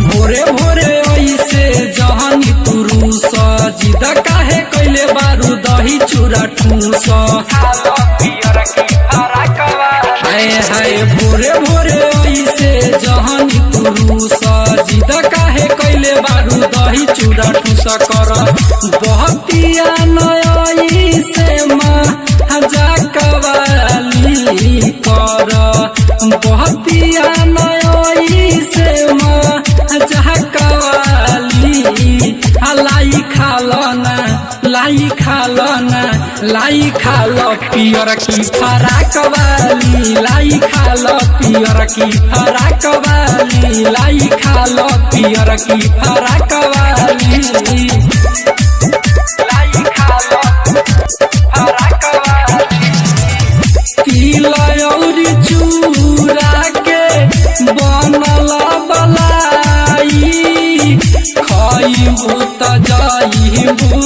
भोरे भोरे ऐसे जहानी तुरु सजिद काहे कैले बारू दही चूड़ा ठूस हाय हाय भोरे भोरे ऐसे जहानी तुरु सजिद काहे कैले बारू दही चूड़ा ठूस कर बहतिया नई से जा कवाली कर बहतिया नई से जा कवाली लाई खाल पियर की फराक वाली लाई खाल पियर की फराक वाली लाई खाल पियर की फराक वाली लाई खाल फराक वाली तिलौरी चूड़ा के बनल बलाई खइबू त जइबू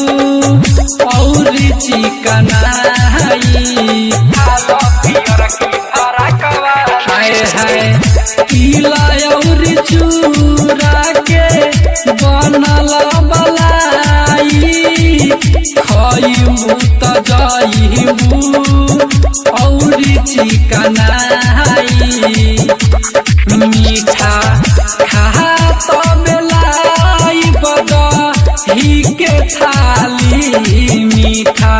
और चिकनाई हाय हाय तिलौरी चूड़ा के बनल बलाई खइबू त जइबू और चिकनाई मीठा खा तो बेलाई बदही के थाली मीठा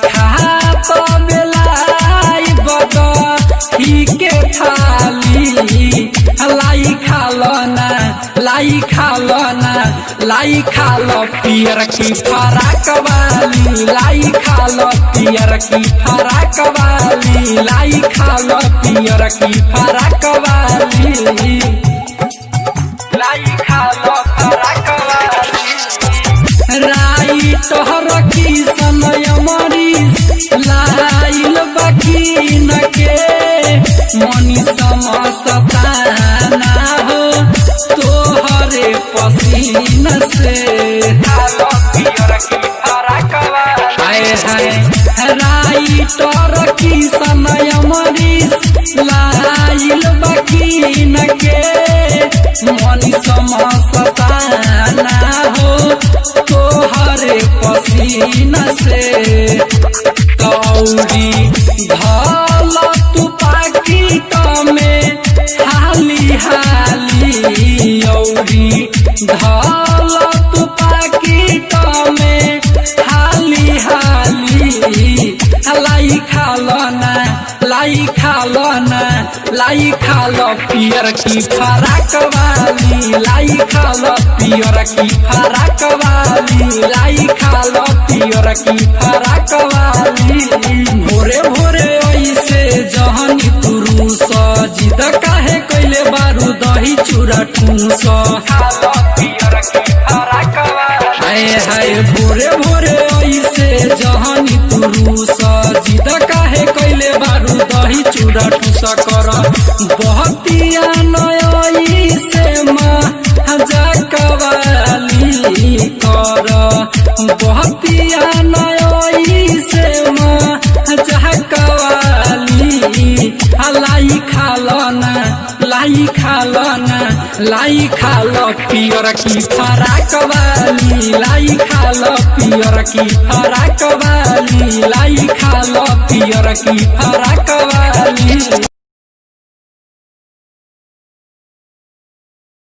खा तो बेलाई बदही के थाली लाई खालो पियर की फराक वाली लाई खालो पियर की फराक वाली लाई खालो पियर की फराक वाली लाई खालो फराक वाली राई तोहर की समय मरी लाइल बकीन के मनी समसताना हो तोहरे पसीन से हाय हाय राई तोहर की समय मरी लाइल बकीन के मनी समसताना हो तोहरे पसीन से कौड़ी धल तू पाकिट में हाली हाली औरी धल तू पाकिट में हाली हाली लाई खालो पियर की फराक वाली लाई खालो पियर की फराक वाली लाई खालो पियर की फराक वाली भोरे भोरे ऐसे जहानी तुरु सजिद काहे कैले बारू दही चूड़ा ठूस हाय हाय भोरे भोरे ऐसे जहानी तुरु सजिद काहे कैले बारू दही चूड़ा ठूस कर बहतिया नई से जा कवाली कर बहतिया नई से जा कवाली लाई खालो पियर की फराक वाली लाई खालो पियर की फराक वाली लाई खालो पियर की फराक वाली।